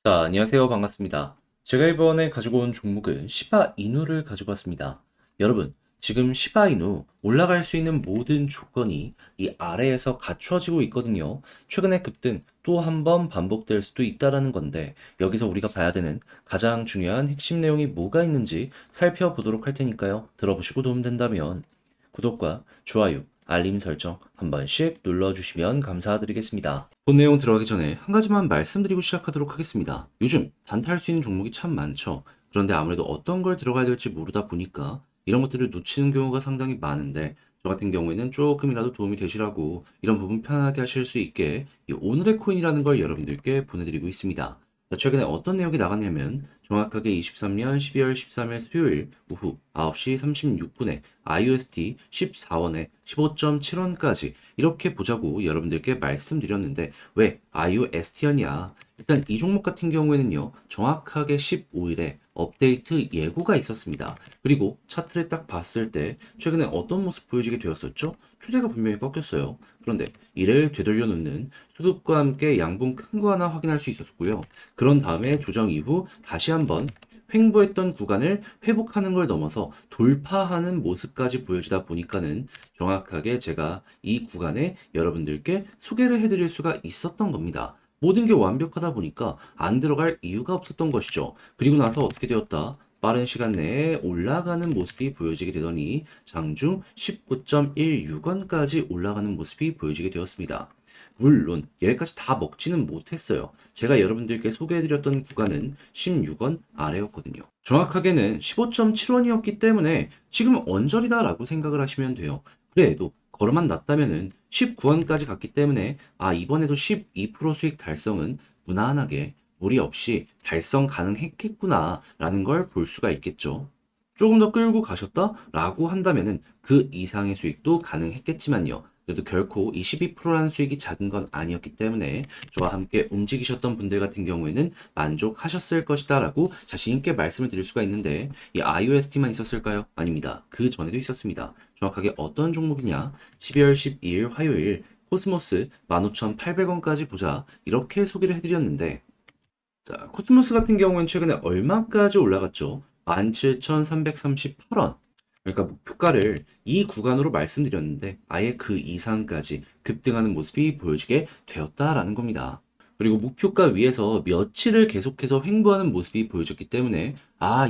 자, 안녕하세요. 반갑습니다. 제가 이번에 가지고 온 종목은 시바이누를 가지고 왔습니다. 여러분, 지금 시바이누 올라갈 수 있는 모든 조건이 이 아래에서 갖춰지고 있거든요. 최근에 급등 또 한 번 반복될 수도 있다라는 건데, 여기서 우리가 봐야 되는 가장 중요한 핵심 내용이 뭐가 있는지 살펴보도록 할 테니까요. 들어보시고 도움된다면 구독과 좋아요, 알림 설정 한 번씩 눌러주시면 감사드리겠습니다. 본 내용 들어가기 전에 한 가지만 말씀드리고 시작하도록 하겠습니다. 요즘 단타할 수 있는 종목이 참 많죠. 그런데 아무래도 어떤 걸 들어가야 될지 모르다 보니까 이런 것들을 놓치는 경우가 상당히 많은데, 저 같은 경우에는 조금이라도 도움이 되시라고 이런 부분 편하게 하실 수 있게 이 오늘의 코인이라는 걸 여러분들께 보내드리고 있습니다. 자, 최근에 어떤 내용이 나갔냐면 정확하게 23년 12월 13일 수요일 오후 9시 36분에 IUSD 14원에 15.7원까지 이렇게 보자고 여러분들께 말씀드렸는데, 왜 IUSD였냐? 일단 이 종목 같은 경우에는요, 정확하게 15일에 업데이트 예고가 있었습니다. 그리고 차트를 딱 봤을 때 최근에 어떤 모습 보여지게 되었었죠? 추세가 분명히 꺾였어요. 그런데 이를 되돌려 놓는 수급과 함께 양분 큰 거 하나 확인할 수 있었고요. 그런 다음에 조정 이후 다시 한번 횡보했던 구간을 회복하는 걸 넘어서 돌파하는 모습까지 보여지다 보니까는 정확하게 제가 이 구간에 여러분들께 소개를 해드릴 수가 있었던 겁니다. 모든 게 완벽하다 보니까 안 들어갈 이유가 없었던 것이죠. 그리고 나서 어떻게 되었다? 빠른 시간 내에 올라가는 모습이 보여지게 되더니 장중 19.16원까지 올라가는 모습이 보여지게 되었습니다. 물론 여기까지 다 먹지는 못했어요. 제가 여러분들께 소개해드렸던 구간은 16원 아래였거든요. 정확하게는 15.7원이었기 때문에 지금 언저리다라고 생각을 하시면 돼요. 그래도 걸어만 놨다면은 19원까지 갔기 때문에 이번에도 12% 수익 달성은 무난하게 무리 없이 달성 가능했겠구나 라는 걸 볼 수가 있겠죠. 조금 더 끌고 가셨다라고 한다면은 그 이상의 수익도 가능했겠지만요. 그래도 결코 이 12%라는 수익이 작은 건 아니었기 때문에 저와 함께 움직이셨던 분들 같은 경우에는 만족하셨을 것이다 라고 자신있게 말씀을 드릴 수가 있는데, 이 IOST만 있었을까요? 아닙니다. 그 전에도 있었습니다. 정확하게 어떤 종목이냐? 12월 12일 화요일 코스모스 15,800원까지 보자 이렇게 소개를 해드렸는데, 자, 코스모스 같은 경우는 최근에 얼마까지 올라갔죠? 17,338원. 그러니까 목표가를 이 구간으로 말씀드렸는데 아예 그 이상까지 급등하는 모습이 보여지게 되었다라는 겁니다. 그리고 목표가 위에서 며칠을 계속해서 횡보하는 모습이 보여졌기 때문에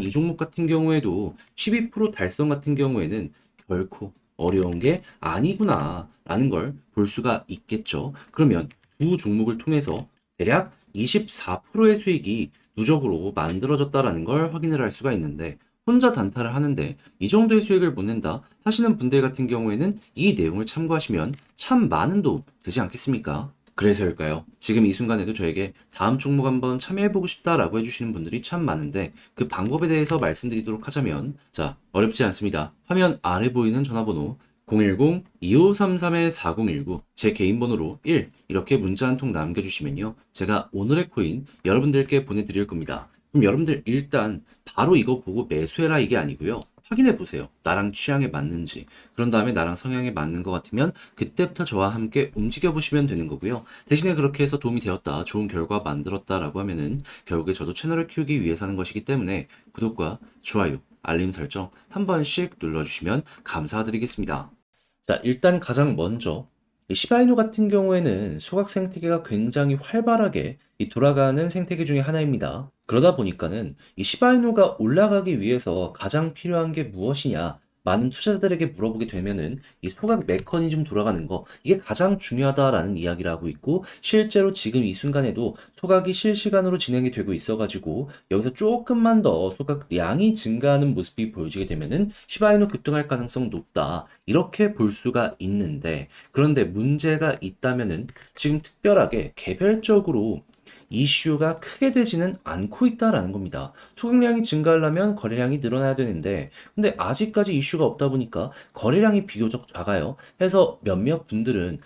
이 종목 같은 경우에도 12% 달성 같은 경우에는 결코 어려운 게 아니구나 라는 걸 볼 수가 있겠죠. 그러면 두 종목을 통해서 대략 24%의 수익이 누적으로 만들어졌다라는 걸 확인을 할 수가 있는데, 혼자 단타를 하는데 이 정도의 수익을 못 낸다 하시는 분들 같은 경우에는 이 내용을 참고하시면 참 많은 도움 되지 않겠습니까? 그래서일까요? 지금 이 순간에도 저에게 다음 종목 한번 참여해보고 싶다라고 해주시는 분들이 참 많은데, 그 방법에 대해서 말씀드리도록 하자면, 자, 어렵지 않습니다. 화면 아래 보이는 전화번호 010-2533-4019 제 개인 번호로 1 이렇게 문자 한 통 남겨주시면요, 제가 오늘의 코인 여러분들께 보내드릴 겁니다. 그럼 여러분들 일단 바로 이거 보고 매수해라 이게 아니고요, 확인해 보세요. 나랑 취향에 맞는지. 그런 다음에 나랑 성향에 맞는 것 같으면 그때부터 저와 함께 움직여 보시면 되는 거고요. 대신에 그렇게 해서 도움이 되었다, 좋은 결과 만들었다라고 하면은 결국에 저도 채널을 키우기 위해서 하는 것이기 때문에 구독과 좋아요, 알림 설정 한 번씩 눌러주시면 감사드리겠습니다. 자, 일단 가장 먼저 이 시바이누 같은 경우에는 소각 생태계가 굉장히 활발하게 돌아가는 생태계 중에 하나입니다. 그러다 보니까는 이 시바이누가 올라가기 위해서 가장 필요한 게 무엇이냐? 많은 투자자들에게 물어보게 되면은 이 소각 메커니즘 돌아가는 거, 이게 가장 중요하다라는 이야기를 하고 있고, 실제로 지금 이 순간에도 소각이 실시간으로 진행이 되고 있어가지고 여기서 조금만 더 소각량이 증가하는 모습이 보여지게 되면은 시바이누 급등할 가능성 높다 이렇게 볼 수가 있는데, 그런데 문제가 있다면은 지금 특별하게 개별적으로 이슈가 크게 되지는 않고 있다라는 겁니다. 소각량이 증가하려면 거래량이 늘어나야 되는데, 근데 아직까지 이슈가 없다 보니까 거래량이 비교적 작아요. 해서 몇몇 분들은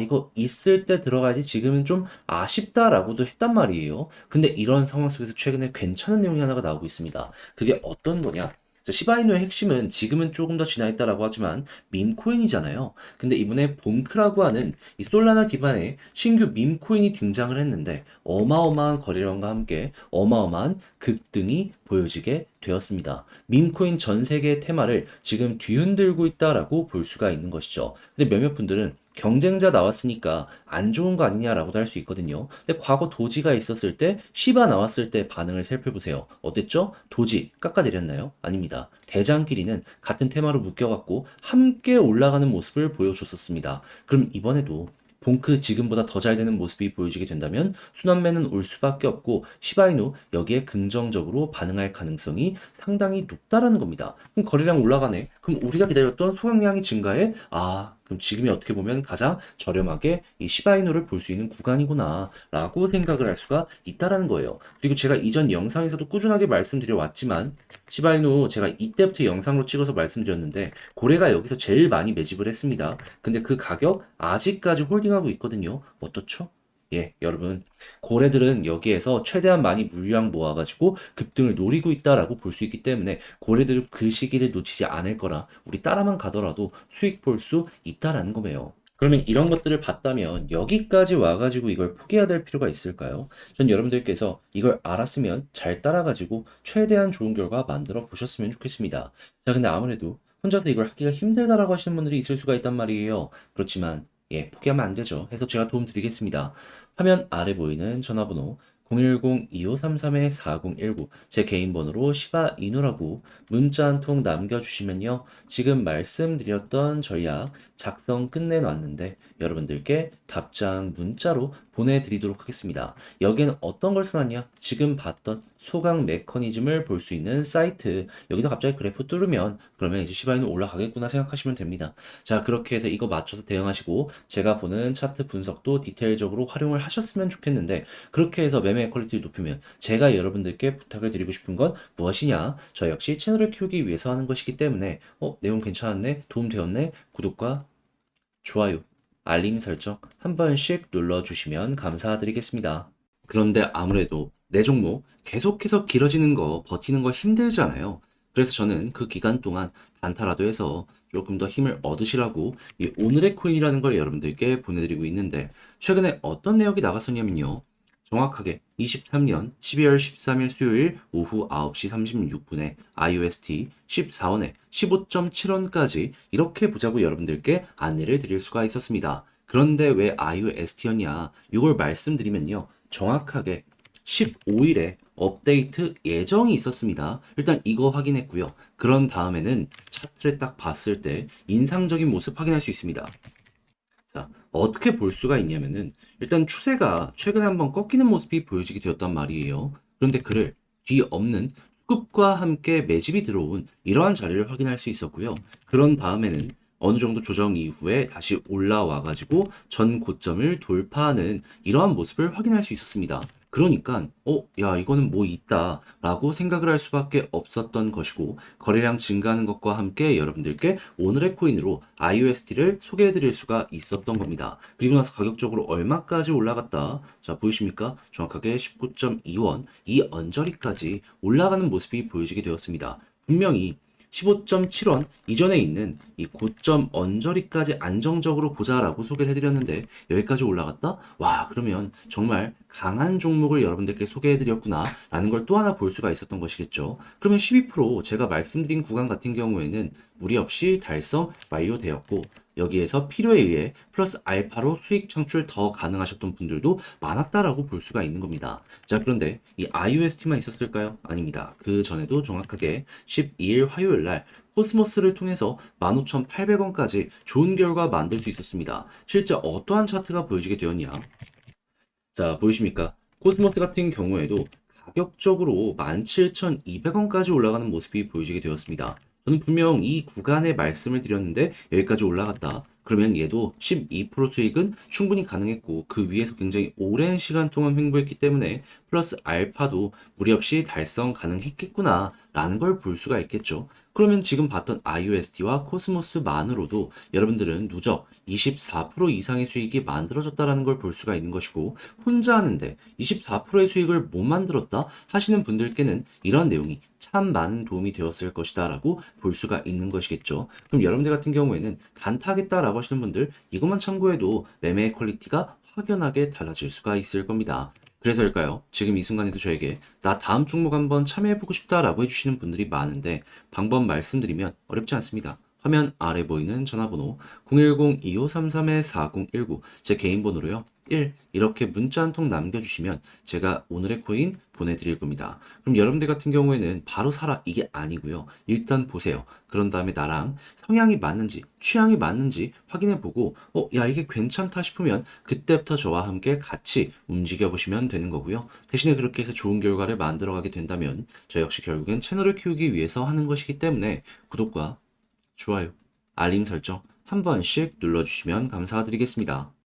이거 있을 때 들어가야지 지금은 좀 아쉽다라고도 했단 말이에요. 근데 이런 상황 속에서 최근에 괜찮은 내용이 하나가 나오고 있습니다. 그게 어떤 거냐? 자, 시바이누의 핵심은 지금은 조금 더 진화했다라고 하지만 밈코인이잖아요. 근데 이번에 봉크라고 하는 이 솔라나 기반의 신규 밈코인이 등장을 했는데 어마어마한 거래량과 함께 어마어마한 급등이 보여지게 되었습니다. 밈코인 전 세계의 테마를 지금 뒤흔들고 있다라고 볼 수가 있는 것이죠. 근데 몇몇 분들은 경쟁자 나왔으니까 안 좋은 거 아니냐라고도 할 수 있거든요. 근데 과거 도지가 있었을 때 시바 나왔을 때 반응을 살펴보세요. 어땠죠? 도지 깎아내렸나요? 아닙니다. 대장끼리는 같은 테마로 묶여갖고 함께 올라가는 모습을 보여줬었습니다. 그럼 이번에도 봉크 지금보다 더 잘 되는 모습이 보여지게 된다면 순환매는 올 수밖에 없고 시바이누 여기에 긍정적으로 반응할 가능성이 상당히 높다라는 겁니다. 그럼 거래량 올라가네. 그럼 우리가 기다렸던 소각량이 증가해? 아, 그럼 지금이 어떻게 보면 가장 저렴하게 이 시바이누를 볼 수 있는 구간이구나 라고 생각을 할 수가 있다라는 거예요. 그리고 제가 이전 영상에서도 꾸준하게 말씀드려 왔지만 시바이누 제가 이때부터 영상으로 찍어서 말씀드렸는데 고래가 여기서 제일 많이 매집을 했습니다. 근데 그 가격 아직까지 홀딩하고 있거든요. 어떻죠? 예, 여러분. 고래들은 여기에서 최대한 많이 물량 모아가지고 급등을 노리고 있다라고 볼 수 있기 때문에 고래들은 그 시기를 놓치지 않을 거라 우리 따라만 가더라도 수익 볼 수 있다라는 거예요. 그러면 이런 것들을 봤다면 여기까지 와가지고 이걸 포기해야 될 필요가 있을까요? 전 여러분들께서 이걸 알았으면 잘 따라가지고 최대한 좋은 결과 만들어 보셨으면 좋겠습니다. 자, 근데 아무래도 혼자서 이걸 하기가 힘들다라고 하시는 분들이 있을 수가 있단 말이에요. 그렇지만 예, 포기하면 안 되죠. 해서 제가 도움 드리겠습니다. 화면 아래 보이는 전화번호 010-2533-4019 제 개인 번호로 시바이누라고 문자 한 통 남겨주시면요. 지금 말씀드렸던 전략 작성 끝내놨는데 여러분들께 답장 문자로 보내드리도록 하겠습니다. 여기에는 어떤 걸 써놨냐? 지금 봤던 소강 메커니즘을 볼 수 있는 사이트 여기서 갑자기 그래프 뚫으면 그러면 이제 시바이누 올라가겠구나 생각하시면 됩니다. 자, 그렇게 해서 이거 맞춰서 대응하시고 제가 보는 차트 분석도 디테일적으로 활용을 하셨으면 좋겠는데 그렇게 해서 매매 퀄리티를 높이면 제가 여러분들께 부탁을 드리고 싶은 건 무엇이냐? 저 역시 채널을 키우기 위해서 하는 것이기 때문에 내용 괜찮았네? 도움 되었네? 구독과 좋아요, 알림 설정 한 번씩 눌러주시면 감사드리겠습니다. 그런데 아무래도 내 종목 계속해서 길어지는 거 버티는 거 힘들잖아요. 그래서 저는 그 기간 동안 단타라도 해서 조금 더 힘을 얻으시라고 이 오늘의 코인이라는 걸 여러분들께 보내드리고 있는데 최근에 어떤 내역이 나갔었냐면요. 정확하게 23년 12월 13일 수요일 오후 9시 36분에 IUST 14원에 15.7원까지 이렇게 보자고 여러분들께 안내를 드릴 수가 있었습니다. 그런데 왜 IUST였냐? 이걸 말씀드리면요. 정확하게 15일에 업데이트 예정이 있었습니다. 일단 이거 확인했고요. 그런 다음에는 차트를 딱 봤을 때 인상적인 모습 확인할 수 있습니다. 자, 어떻게 볼 수가 있냐면은 일단 추세가 최근에 한번 꺾이는 모습이 보여지게 되었단 말이에요. 그런데 그를 뒤엎는 수급과 함께 매집이 들어온 이러한 자리를 확인할 수 있었고요. 그런 다음에는 어느 정도 조정 이후에 다시 올라와 가지고 전 고점을 돌파하는 이러한 모습을 확인할 수 있었습니다. 그러니까 야, 이거는 뭐 있다라고 생각을 할 수밖에 없었던 것이고 거래량 증가하는 것과 함께 여러분들께 오늘의 코인으로 IUST를 소개해 드릴 수가 있었던 겁니다. 그리고 나서 가격적으로 얼마까지 올라갔다. 자, 보이십니까? 정확하게 19.2원 이 언저리까지 올라가는 모습이 보여지게 되었습니다. 분명히 15.7원 이전에 있는 이 고점 언저리까지 안정적으로 보자라고 소개를 해드렸는데 여기까지 올라갔다? 와, 그러면 정말 강한 종목을 여러분들께 소개해드렸구나 라는 걸 또 하나 볼 수가 있었던 것이겠죠. 그러면 12% 제가 말씀드린 구간 같은 경우에는 무리 없이 달성 완료되었고 여기에서 필요에 의해 플러스 알파로 수익 창출 더 가능하셨던 분들도 많았다라고 볼 수가 있는 겁니다. 자, 그런데 이 IUST만 있었을까요? 아닙니다. 그 전에도 정확하게 12일 화요일 날 코스모스를 통해서 15,800원까지 좋은 결과 만들 수 있었습니다. 실제 어떠한 차트가 보여지게 되었냐? 자, 보이십니까? 코스모스 같은 경우에도 가격적으로 17,200원까지 올라가는 모습이 보여지게 되었습니다. 저는 분명 이 구간에 말씀을 드렸는데 여기까지 올라갔다. 그러면 얘도 12% 수익은 충분히 가능했고 그 위에서 굉장히 오랜 시간 동안 횡보했기 때문에 플러스 알파도 무리 없이 달성 가능했겠구나 라는 걸 볼 수가 있겠죠. 그러면 지금 봤던 IUSD와 코스모스만으로도 여러분들은 누적 24% 이상의 수익이 만들어졌다라는 걸 볼 수가 있는 것이고, 혼자 하는데 24%의 수익을 못 만들었다 하시는 분들께는 이러한 내용이 참 많은 도움이 되었을 것이다 라고 볼 수가 있는 것이겠죠. 그럼 여러분들 같은 경우에는 단타하겠다라고 하시는 분들, 이것만 참고해도 매매의 퀄리티가 확연하게 달라질 수가 있을 겁니다. 그래서일까요? 지금 이 순간에도 저에게 나 다음 종목 한번 참여해보고 싶다라고 해주시는 분들이 많은데, 방법 말씀드리면 어렵지 않습니다. 화면 아래 보이는 전화번호 010-2533-4019, 제 개인 번호로요. 1 이렇게 문자 한 통 남겨주시면 제가 오늘의 코인 보내드릴 겁니다. 그럼 여러분들 같은 경우에는 바로 사라 이게 아니고요. 일단 보세요. 그런 다음에 나랑 성향이 맞는지 취향이 맞는지 확인해보고 야 이게 괜찮다 싶으면 그때부터 저와 함께 같이 움직여 보시면 되는 거고요. 대신에 그렇게 해서 좋은 결과를 만들어가게 된다면 저 역시 결국엔 채널을 키우기 위해서 하는 것이기 때문에 구독과 좋아요, 알림 설정 한 번씩 눌러주시면 감사드리겠습니다.